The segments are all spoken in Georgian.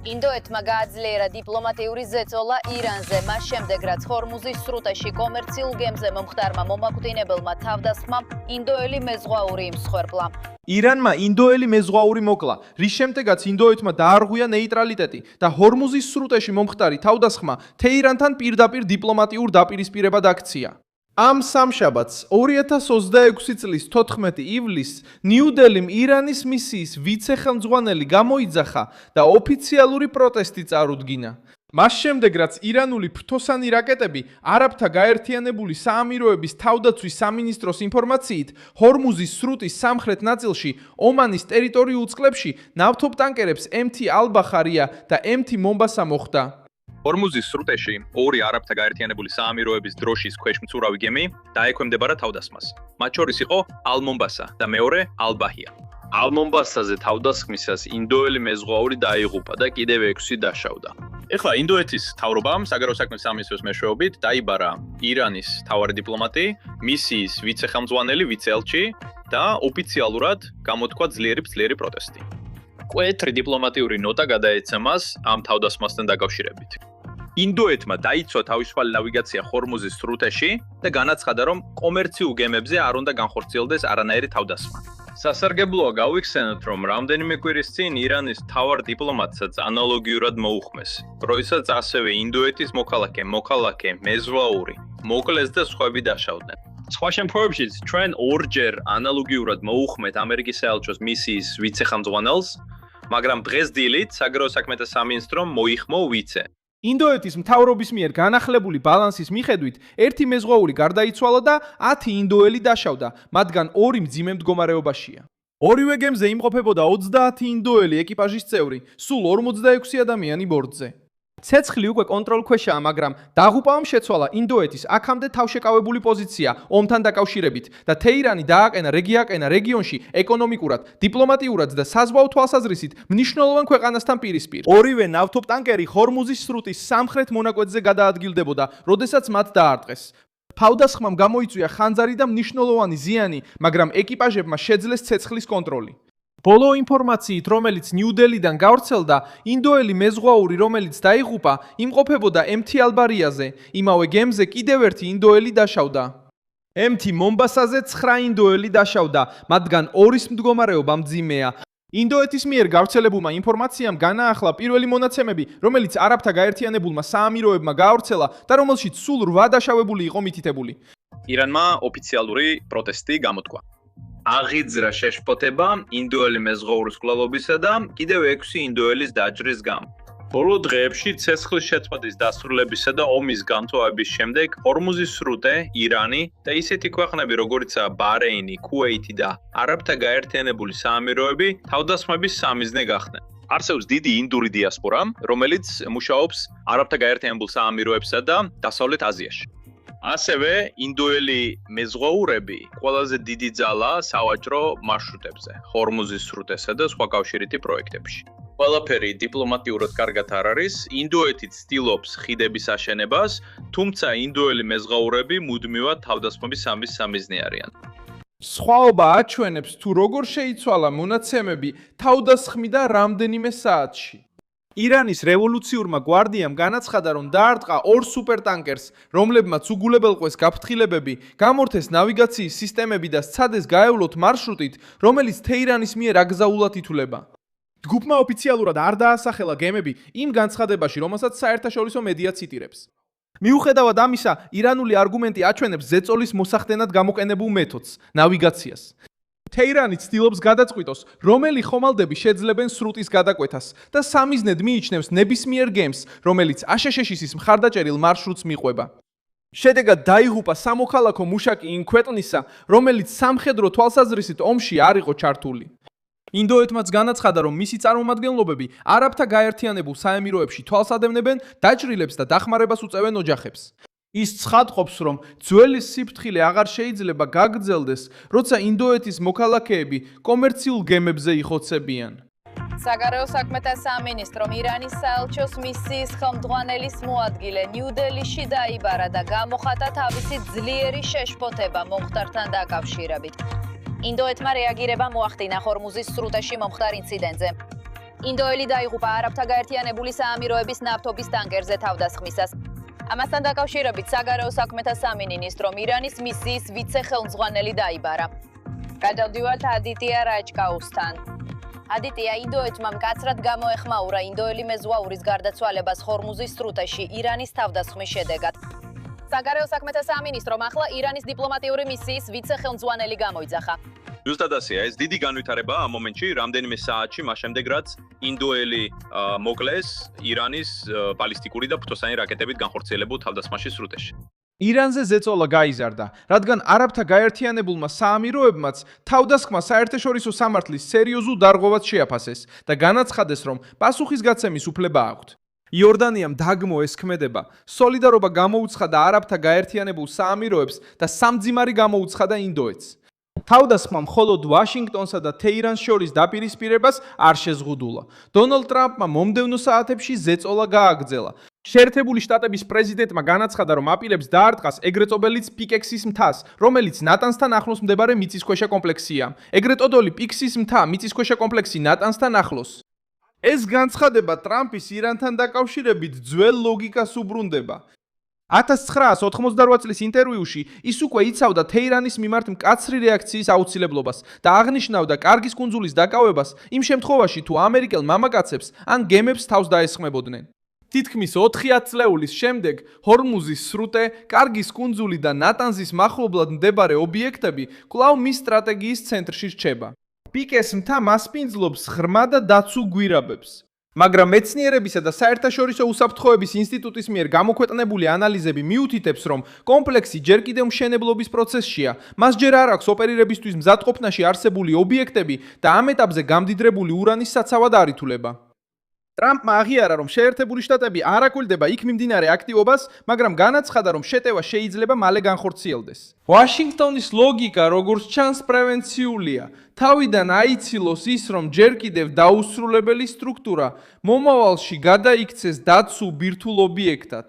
ინდოეთმა გააძლიერა დიპლომატიური ზეწოლა ირანზე, მას შემდეგ რაც ჰორმუზის სრუტეში კომერციულ გემზე მომხდარმა მომაკვდინებელმა თავდასხმამ ინდოელი მეზღვაური იმსხვერპლა. ირანმა ინდოელი მეზღვაური მოკლა, რის შემდეგაც ინდოეთმა დაარღვია ნეიტრალიტეტი და ჰორმუზის სრუტეში მომხდარი თავდასხმა თეირანთან პირდაპირ დიპლომატიურ დაპირისპირებად აქცია. ამ სამშაბათს 2026 წლის 14 ივლისს ნიუ-დელიმ ირანის მისიის ვიცე-ხელმძღვანელი გამოიძახა და ოფიციალური პროტესტი წარუდგინა. მას შემდეგ, რაც ირანული ფრთოსანი რაკეტები არაბთა გაერთიანებული საამიროების თავდაცვის სამინისტროს ინფორმაციით ჰორმუზის სრუტის სამხრეთ ნაწილში ომანის ტერიტორიულ წყლებში ნავთობტანკერებს MT Al-Baharia და MT Mombasa მოხვდა. ჰორმუზის სრუტეში ორი არაბთა გაერთიანებული საამიროების დროშის ქვეშ მცურავი გემი დაექვემდებარა თავდასხმას. მათ შორის იყო Al-Mombasa და მეორე Al-Bahia. Al-Mombasაზე თავდასხმისას ინდოელი მეზღვაური დაიღუპა და კიდევ 6 დაშავდა. ეხლა ინდოეთის მთავრობამ საგარეო საქმეთა სამინისტროს მეშვეობით დაიბარა ირანის მთავარი დიპლომატი, მისიის ვიცე-ხელმძღვანელი, ვიცე-ელჩი და ოფიციალურად გამოთქვა ძლიერი პროტესტი. მკვეთრი დიპლომატიური ნოტა გადაეცა მას ამ თავდასხმასთან დაკავშირებით. ინდოეთმა დაიცვა თავისუფალი ნავიგაცია ჰორმუზის სრუტეში და განაცხადა, რომ კომერციულ გემებზე არ უნდა განხორციელდეს არანაირი თავდასხმა. სასარგებლოა გავიხსენოთ, რომ რამდენიმე კვირის წინ ირანის მთავარ დიპლომატსაც ანალოგიურად მოუხმეს, როდესაც ასევე ინდოეთის მოქალაქე, მეზღვაური, მოკლეს და სხვები დაშავდნენ. სხვა შემთხვევებშიც ჩვენ ორჯერ ანალოგიურად მოუხმეთ ამერიკის საელჩოს მისიის ვიცე-ხელმძღვანელს, მაგრამ დღეს დილით საგარეო საქმეთა სამინისტრომ მოიხმო ვიცე. ინდოეთის მთავრობის მიერ განახლებული ბალანსის მიხედვით ერთი მეზღვაური გარდაიცვალა და 10 ინდოელი დაშავდა, მათგან 2 მძიმე მდგომარეობაშია. ორივე გემზე იმყოფებოდა 30 ინდოელი ეკიპაჟის წევრი, სულ 46 ადამიანი ბორტზე. ცეცხლი უკვე კონტროლქვეშაა, მაგრამ დაღუპავამ შეცვალა ინდოეთის აქამდე თავშეკავებული პოზიცია ომთან დაკავშირებით და თეირანი დააყენა რეგიონში ეკონომიკურად, დიპლომატიურად და საზღვაო თვალსაზრისით მნიშვნელოვან ქვეყანასთან პირისპირ. ორივე ნავთობტანკერი ჰორმუზის სრუტის სამხრეთ მონაკვეთზე გადაადგილდებოდა, როდესაც მათ დაარტყეს. თავდასხმამ გამოიწვია ხანძარი და მნიშვნელოვანი ზიანი, მაგრამ ეკიპაჟებმა შეძლეს ცეცხლის კონტროლი. ბოლო ინფორმაციით, რომელიც ნიუ-დელიდან გავრცელდა, ინდოელი მეზღვაური, რომელიც დაიღუპა, იმყოფებოდა MT Al-Bahariაზე. იმავე გემზე კიდევ ერთი ინდოელი დაშავდა. MT Mombasაზე 9 ინდოელი დაშავდა, მათგან 2-ის მდგომარეობა მძიმეა. ინდოეთის მიერ გავრცელებულმა ინფორმაციამ განაახლა პირველი მონაცემები, რომელიც არაბთა გაერთიანებულმა საამიროებმა გაავრცელა და რომელშიც სულ 8 დაშავებული იყო მითითებული. ირანმა ოფიციალური პროტესტი გამოთქვა. აღიძრა შეშფოთება ინდოელი მეზღვაურის კვლავობისა და კიდევ 6 ინდოელის დაჭრის გამო. ბოლო დღეებში ცეცხლის შეწყვეტის დასრულებისა და ომის გამწვავების შემდეგ ჰორმუზის სრუტე, ირანი და ისეთი ქვეყნები როგორიცაა ბაჰრეინი, ქუვეითი და არაბთა გაერთიანებული საამიროები თავდასხმების სამიზნე გახდნენ. არსებობს დიდი ინდური დიასპორა, რომელიც მუშაობს არაბთა გაერთიანებულ საამიროებსა და დასავლეთ აზიაში. ასევე ინდოელი მეზღვაურები ყველაზე დიდი ძალაა სავაჭრო მარშრუტებზე, ჰორმუზის სრუტესა და სხვა კავშირითი პროექტებში. ყველაფერი დიპლომატიურად კარგად არ არის, ინდოეთი ცდილობს ხიდების აშენებას, თუმცა ინდოელი მეზღვაურები მუდმივად თავდასხმების სამიზნე არიან. სხვაობა აჩვენებს თუ როგორ შეიცვალა მონაცემები თავდასხმიდან რამდენიმე საათში. ირანის რევოლუციურმა გვარდიამ განაცხადა, რომ დაარტყა 2 სუპერტანკერს, რომლებმაც უგულებელყვეს გაფრთხილებები, გამორთეს ნავიგაციის სისტემები და სცადეს გაევლოთ მარშრუტით, რომელიც თეირანის მიერ აკრძალულად ითვლება. ჯგუფმა ოფიციალურად არ დაასახელა გემები იმ განცხადებაში, რომელსაც საერთაშორისო მედია ციტირებს. მიუხედავად ამისა, ირანული არგუმენტი აჩვენებს ზეწოლის მოსახდენად გამოყენებულ მეთოდს, ნავიგაციას. თეირანი ცდილობს გადაწყვიტოს, რომელი ხომალდები შეძლებენ სრუტის გადაკვეთას და სამიზნედ მიიჩნევს ნებისმიერ გემს, რომელიც აშშ-ის მხარდაჭერილ მარშრუტს მიყვება. შედეგად დაიღუპა სამოქალაქო მუშაკი იმ ქვეყნისა, რომელიც სამხედრო თვალსაზრისით ომში არ იყო ჩართული. ინდოეთმაც განაცხადა, რომ მისი წარმომადგენლობები არაბთა გაერთიანებულ საამიროებში თვალსადევნებენ დაჭრილებს და დახმარებას უწევენ ოჯახებს. ის ცხადყოფს, რომ ძველი სიფრთხილე აღარ შეიძლება გაგრძელდეს, როცა ინდოეთის მოქალაქეები კომერციულ გემებზე იხოცებიან. საგარეო საქმეთა სამინისტრომ ირანის საელჩოს მისიის ხელმძღვანელის მოადგილე ნიუ-დელიში დაიბარა და გამოხატა თავისი ძლიერი შეშფოთება მომხდართან დაკავშირებით. ინდოეთმა რეაგირება მოახდინა ჰორმუზის სრუტეში მომხდარ ინციდენტზე. ინდოელი დაიღუპა არაბთა გაერთიანებული საამიროების ნავთობის ტანკერზე თავდასხმისას. ამასთან დაკავშირებით საგარეო საქმეთა სამინისტრომ ირანის მისიის ვიცე-ხელმძღვანელი დაიბარა. გადავდივართ ადიტია რაჯკაუსთან. ადიტია, ინდოეთმა მკაცრად გამოეხმაურა ინდოელი მეზღვაურის გარდაცვალებას ჰორმუზის სრუტეში ირანის თავდასხმის შედეგად. საგარეო საქმეთა სამინისტრომ ახლა ირანის დიპლომატიური მისიის ვიცე-ხელმძღვანელი გამოიძახა. ზუსტად ასეა, ეს დიდი განვითარებაა ამ მომენტში, რამდენიმე საათში მას შემდეგ, რაც ინდოელი მოკლეს ირანის ბალისტიკური და ფთოსანი რაკეტებით განხორციელებულ თავდასხმაში სრუტეში. ირანზე ზეწოლა გაიზარდა, რადგან არაბთა გაერთიანებულმა საამიროებმაც თავდასხმა საერთაშორისო სამართლის სერიოზულ დარღვევას შეაფასეს და განაცხადეს, რომ პასუხისგაცემის უფლება აქვთ. იორდანიამ დაგმო ეს ქმედება, სოლიდარობა გამოუცხადა არაბთა გაერთიანებულ საამიროებს და სამძიმარი გამოუცხადა ინდოეთს. თავდასხმა მხოლოდ ვაშინგტონსა და თეირანს შორის დაპირისპირებას არ შეზღუდულა. დონალდ ტრამპმა მომდევნო საათებში ზეწოლა გააგრძელა. შეერთებული შტატების პრეზიდენტმა განაცხადა, რომ აპირებს დაარტყას ეგრეთ წოდებული პიკექსის მთას, რომელიც ნატანსთან ახლოს მდებარე მიწისქვეშა კომპლექსია. ეგრეთ წოდებული პიქსის მთა მიწისქვეშა კომპლექსი ნატანსთან ახლოს. ეს განცხადება ტრამპის ირანთან დაკავშირებით ძველ ლოგიკას უბრუნდება. 1988 წლის ინტერვიუში ის უკვე იცავდა თეირანის მიმართ მკაცრი რეაქციის აუცილებლობას და აღნიშნავდა კარგის კუნძულის დაკავებას იმ შემთხვევაში, თუ ამერიკელ მამაკაცებს ან გემებს თავს დაესხმებოდნენ. თითქმის 4 წლეულის შემდეგ ჰორმუზის სრუტე, კარგის კუნძული და ნატანზის მახლობლად მდებარე ობიექტები კვლავ მის სტრატეგიის ცენტრში რჩება. პიკეს მთა მასპინძლობს ღრმა და დაცულ გვირაბებს. მაგრამ მეცნიერებისა და საერთაშორისო უსაფრთხოების ინსტიტუტის მიერ გამოქვეყნებული ანალიზები მიუთითებს, რომ კომპლექსი ჯერ კიდევ მშენებლობის პროცესშია. მას ჯერ არ აქვს ოპერირებისთვის მზადყოფნაში არსებული ობიექტები და ამ ეტაპზე გამდიდრებული ურანის საცავად არ ითვლება. ტრამპმა აღიარა, რომ შეერთებული შტატები არ აკვირდება იქ მიმდინარე აქტივობას, მაგრამ განაცხადა, რომ შეტევა შეიძლება მალე განხორციელდეს. ვაშინგტონის ლოგიკა, როგორც ჩანს, პრევენციულია. თავიდან აიცილოს ის, რომ ჯერ კიდევ დაუსრულებელი სტრუქტურა მომავალში გადაიქცეს დაცულ ბირთვულ ობიექტად.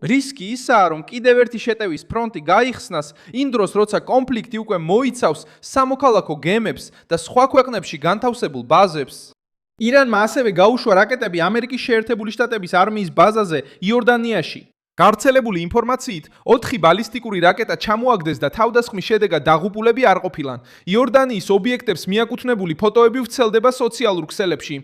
რისკი ისაა, რომ კიდევ ერთი შეტევის ფრონტი გაიხსნას იმ დროს, როცა კონფლიქტი უკვე მოიცავს სამოქალაქო გემებს და სხვა ქვეყნებში განთავსებულ ბაზებს. ირანმა ასევე გაუშვა რაკეტები ამერიკის შეერთებული შტატების არმიის ბაზაზე იორდანიაში. გავრცელებული ინფორმაციით, 4 ბალისტიკური რაკეტა ჩამოაგდეს და თავდასხმის შედეგად დაღუპულები არ ყოფილან. იორდანიის ობიექტებს მიაკუთვნებული ფოტოები ვრცელდება სოციალურ ქსელებში.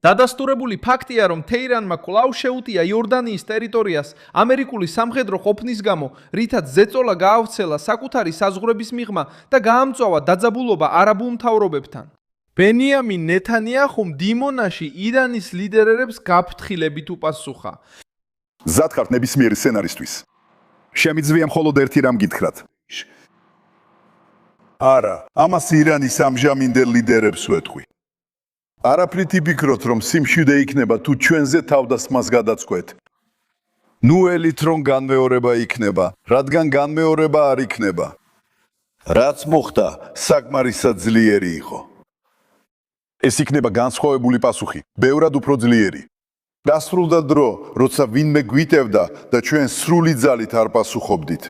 დადასტურებული ფაქტია, რომ თეირანმა კვლავ შეუტია იორდანიის ტერიტორიას ამერიკული სამხედრო ყოფნის გამო, რითაც ზეწოლა გაავრცელა საკუთარი საზღვრების მიღმა და გაამწვავა დაძაბულობა არაბულ მთავრობებთან. ბენიამინ ნეთანიაჰუმ დიმონაში ირანის ლიდერებს გაფრთხილებით უპასუხა. ზათქართ ნებისმიერი სცენარისთვის. შემიძლია მხოლოდ ერთი რამ გითხრათ. არა, ამას ირანის ამჟამინდელ ლიდერებს ვეთქვი. არაფრით იფიქროთ, რომ სიმშვიდე იქნება თუ ჩვენზე თავდასხმას გადაწყვეტ. ნუ ელით რომ განმეორება იქნება, რადგან განმეორება არ იქნება. რაც მოხდა, საკმარისად ძლიერი იყო. ეს იქნება განსხვავებული პასუხი, ბევრად უფრო ძლიერი. დასრულდა დრო, როცა ვინმე გვიტევდა და ჩვენ სრული ძალით არ პასუხობდით.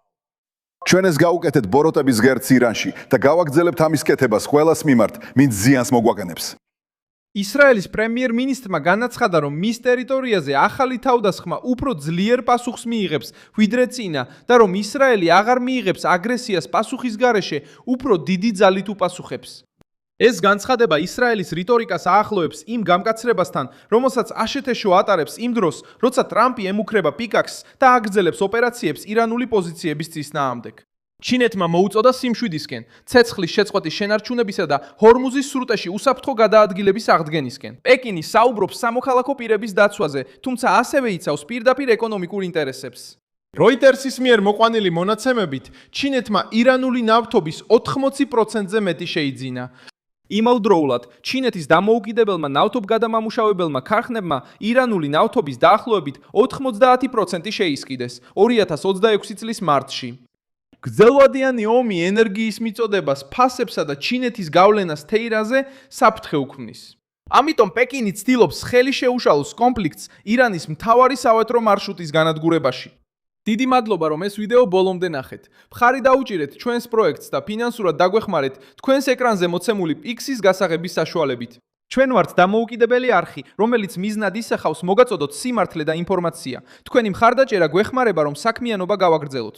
ჩვენ ეს გავუკეთეთ ბოროტების ღერც ირანში და გავაგრძელებთ ამის კეთებას ყველას მიმართ, ვინც ზიანს მოგვაგონებს. ისრაელის პრემიერ-მინისტრმა განაცხადა, რომ მის ტერიტორიაზე ახალი თავდასხმა უფრო ძლიერ პასუხს მიიღებს, ვიდრე წინა და რომ ისრაელი აღარ მიიღებს აგრესიას პასუხის გარეშე, უფრო დიდი ძალით უპასუხებს. ეს განცხადება ისრაელის რიტორიკას აახლოებს იმ გამკაცრებასთან, რომელსაც აშეთეშო ატარებს იმ დროს, როცა ტრამპი ემუქრება პიკაქსს და აგრძელებს ოპერაციებს ირანული პოზიციების წინააღმდეგ. ჩინეთმა მოუწოდა სიმშვიდისკენ, ცეცხლის შეწყვეტის შენარჩუნებისა და ჰორმუზის სრუტეში უსაფრთხო გადაადგილების აღდგენისკენ. პეკინი საუბრობს სამოქალაქო პირების დაცვაზე, თუმცა ასევე იცავს პირდაპირ ეკონომიკურ ინტერესებს. როიტერსის მიერ მოყვანილი მონაცემებით, ჩინეთმა ირანული ნავთობის 80%-ზე მეტი შეიძინა. იმავდროულად, ჩინეთის დამოუკიდებელმა ნავთობგადამამუშავებელმა ქარხნებმა ირანული ნავთობის დაახლოებით 90% შეისყიდეს 2026 წლის მარტში. გრძელვადიანი ომი ენერგიის მიწოდებას, ფასებსა და ჩინეთის გავლენას თეირანზე საფრთხე უქმნის. ამიტომ პეკინი ცდილობს ხელი შეუშალოს კონფლიქტს ირანის მთავარი სავაჭრო მარშრუტის განადგურებაში. დიდი მადლობა, რომ ეს ვიდეო ბოლომდე ნახეთ. მხარი დაუჭირეთ ჩვენს პროექტს და ფინანსურად დაგვეხმარეთ თქვენს ეკრანზე მოცემული პიქსის გასაღების საშუალებით. ჩვენ ვართ დამოუკიდებელი არხი, რომელიც მიზნად ისახავს მოგაწოდოთ სიმართლე და ინფორმაცია. თქვენი მხარდაჭერა გვეხმარება, რომ საქმიანობა გავაგრძელოთ.